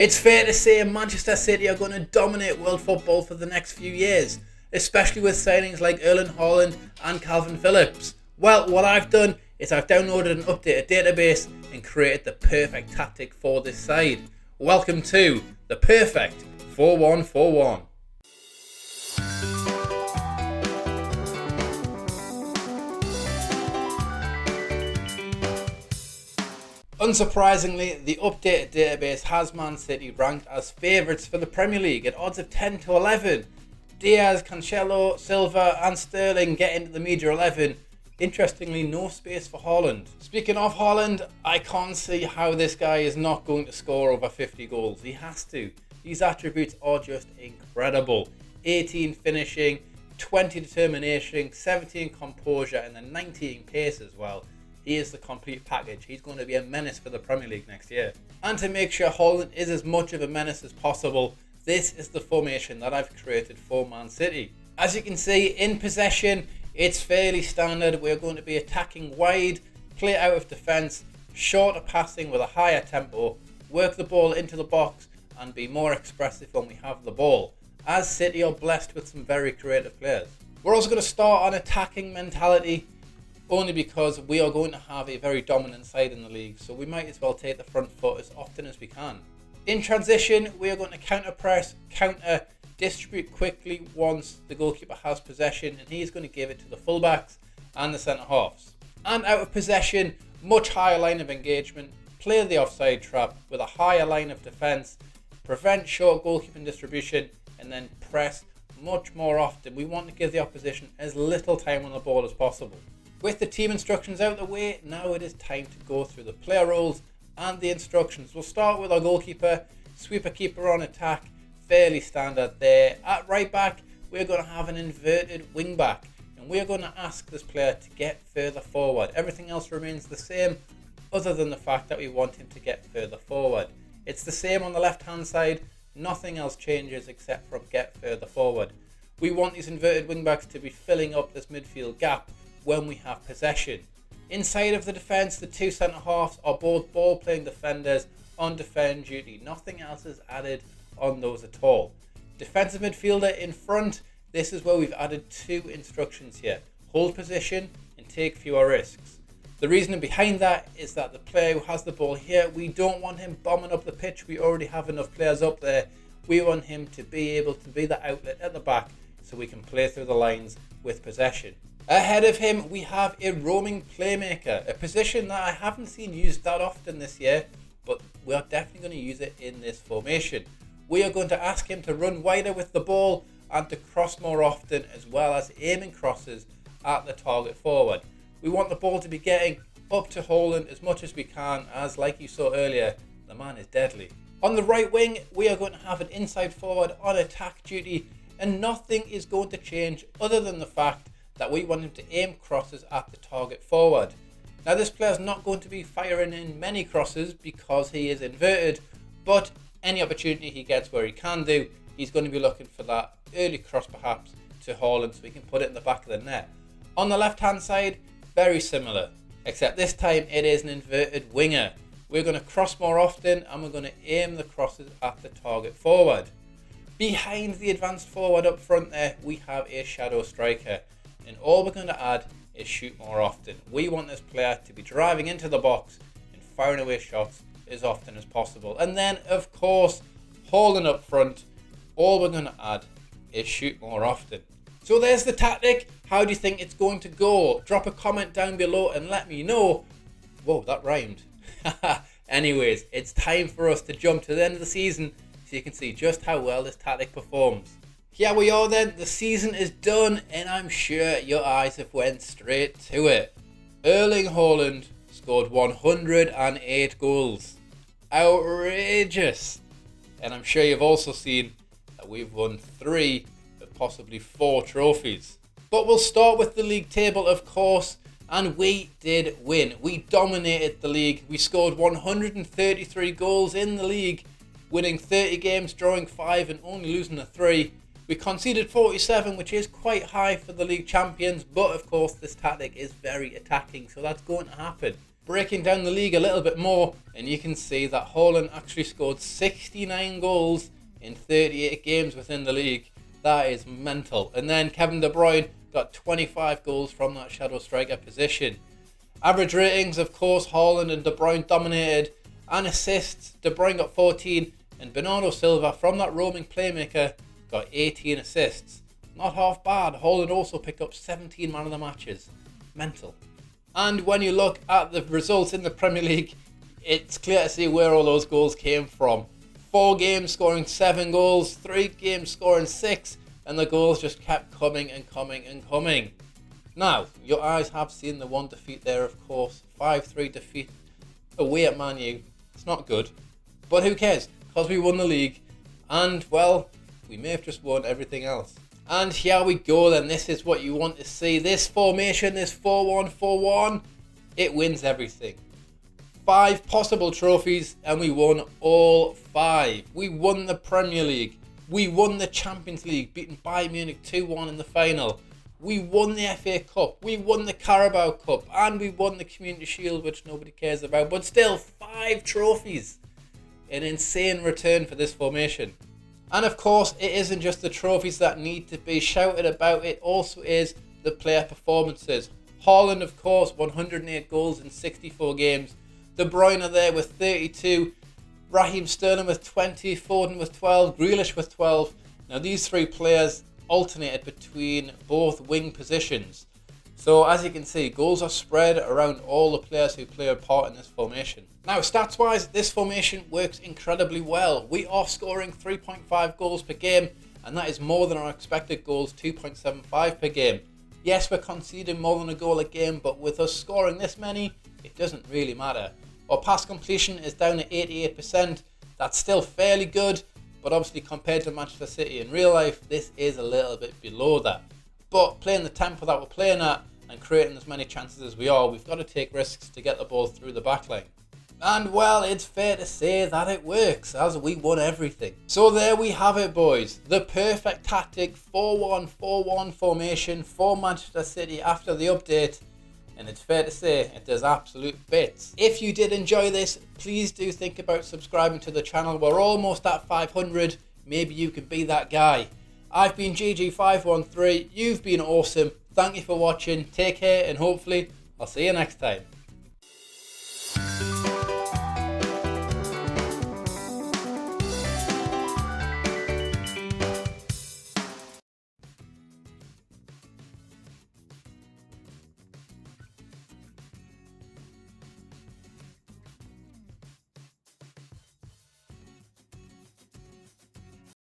It's fair to say Manchester City are going to dominate world football for the next few years, especially with signings like Erling Haaland and Calvin Phillips. Well, what I've done is I've downloaded and updated a database and created the perfect tactic for this side. Welcome to the perfect 4-1-4-1. Unsurprisingly, the updated database has Man City ranked as favourites for the Premier League at odds of 10 to 11. Diaz, Cancelo, Silva and Sterling get into the media 11. Interestingly, no space for Holland. Speaking of Holland, I can't see how this guy is not going to score over 50 goals. He has to. These attributes are just incredible. 18 finishing, 20 determination, 17 composure and then 19 pace as well. He is the complete package. He's going to be a menace for the Premier League next year. And to make sure Holland is as much of a menace as possible, this is the formation that I've created for Man City. As you can see, in possession, it's fairly standard. We're going to be attacking wide, play out of defence, shorter passing with a higher tempo, work the ball into the box and be more expressive when we have the ball, as City are blessed with some very creative players. We're also going to start on attacking mentality, only because we are going to have a very dominant side in the league, so we might as well take the front foot as often as we can. In transition, we are going to counter press, counter, distribute quickly once the goalkeeper has possession, and he's going to give it to the fullbacks and the centre halves. And out of possession, much higher line of engagement, play the offside trap with a higher line of defence, prevent short goalkeeping distribution, and then press much more often. We want to give the opposition as little time on the ball as possible. With the team instructions out of the way, now it is time to go through the player roles and the instructions. We'll start with our goalkeeper, sweeper keeper on attack, fairly standard there. At right back, we're going to have an inverted wing back, and we're going to ask this player to get further forward. Everything else remains the same, other than the fact that we want him to get further forward. It's the same on the left hand side, nothing else changes except from get further forward. We want these inverted wing backs to be filling up this midfield gap when we have possession. Inside of the defence, the two centre halves are both ball playing defenders on defend duty. Nothing else is added on those at all. Defensive midfielder in front, this is where we've added two instructions here. Hold position and take fewer risks. The reasoning behind that is that the player who has the ball here, we don't want him bombing up the pitch. We already have enough players up there. We want him to be able to be the outlet at the back so we can play through the lines with possession. Ahead of him, we have a roaming playmaker, a position that I haven't seen used that often this year, but we are definitely going to use it in this formation. We are going to ask him to run wider with the ball and to cross more often, as well as aiming crosses at the target forward. We want the ball to be getting up to Holland as much as we can, as like you saw earlier, the man is deadly. On the right wing, we are going to have an inside forward on attack duty, and nothing is going to change other than the fact that we want him to aim crosses at the target forward. Now this player is not going to be firing in many crosses because he is inverted, but any opportunity he gets where he can do, he's going to be looking for that early cross perhaps to Haaland so we can put it in the back of the net. On the left hand side, very similar, except this time it is an inverted winger. We're going to cross more often and we're going to aim the crosses at the target forward. Behind the advanced forward up front there, we have a shadow striker. And all we're going to add is shoot more often. We want this player to be driving into the box and firing away shots as often as possible. And then, of course, Haaland up front, all we're going to add is shoot more often. So there's the tactic. How do you think it's going to go? Drop a comment down below and let me know. Whoa, that rhymed. Anyways, it's time for us to jump to the end of the season so you can see just how well this tactic performs. Here we are then, the season is done and I'm sure your eyes have went straight to it. Erling Haaland scored 108 goals. Outrageous. And I'm sure you've also seen that we've won 3 but possibly 4 trophies. But we'll start with the league table of course, and we did win. We dominated the league. We scored 133 goals in the league, winning 30 games, drawing 5 and only losing a 3. We conceded 47, which is quite high for the league champions, but of course this tactic is very attacking, so that's going to happen. breaking down the league a little bit more, and you can see that Haaland actually scored 69 goals in 38 games within the league. That is mental. And then Kevin De Bruyne got 25 goals from that shadow striker position. Average ratings, of course, Haaland and De Bruyne dominated. And assists, De Bruyne got 14, and Bernardo Silva from that roaming playmaker got 18 assists. Not half bad. Holland also picked up 17 man of the matches. Mental. And when you look at the results in the Premier League, it's clear to see where all those goals came from. 4 games scoring 7 goals, 3 games scoring 6, and the goals just kept coming and coming and coming. Now, your eyes have seen the one defeat there, of course. 5-3 defeat away at Man U. It's not good. But who cares? Because we won the league. And, well, we may have just won everything else. And here we go then. This is what you want to see. This formation, this 4-1-4-1, it wins everything. 5 possible trophies, and we won all 5. We won the Premier League. We won the Champions League, beating Bayern Munich 2-1 in the final. We won the FA Cup. We won the Carabao Cup. And we won the Community Shield, which nobody cares about. But still, 5 trophies. An insane return for this formation. And of course, it isn't just the trophies that need to be shouted about. It also is the player performances. Haaland, of course, 108 goals in 64 games. De Bruyne there with 32. Raheem Sterling with 20. Foden with 12. Grealish with 12. Now, these 3 players alternated between both wing positions. So, as you can see, goals are spread around all the players who play a part in this formation. Now, stats-wise, this formation works incredibly well. We are scoring 3.5 goals per game, and that is more than our expected goals, 2.75 per game. Yes, we're conceding more than a goal a game, but with us scoring this many, it doesn't really matter. Our pass completion is down to 88%. That's still fairly good, but obviously compared to Manchester City in real life, this is a little bit below that. But playing the tempo that we're playing at and creating as many chances as we are, we've got to take risks to get the ball through the backline. And well, it's fair to say that it works, as we won everything. So there we have it, boys. The perfect tactic 4-1-4-1 formation for Manchester City after the update. And it's fair to say it does absolute bits. If you did enjoy this, please do think about subscribing to the channel. We're almost at 500. Maybe you can be that guy. I've been GG513. You've been awesome. Thank you for watching. Take care, and hopefully I'll see you next time.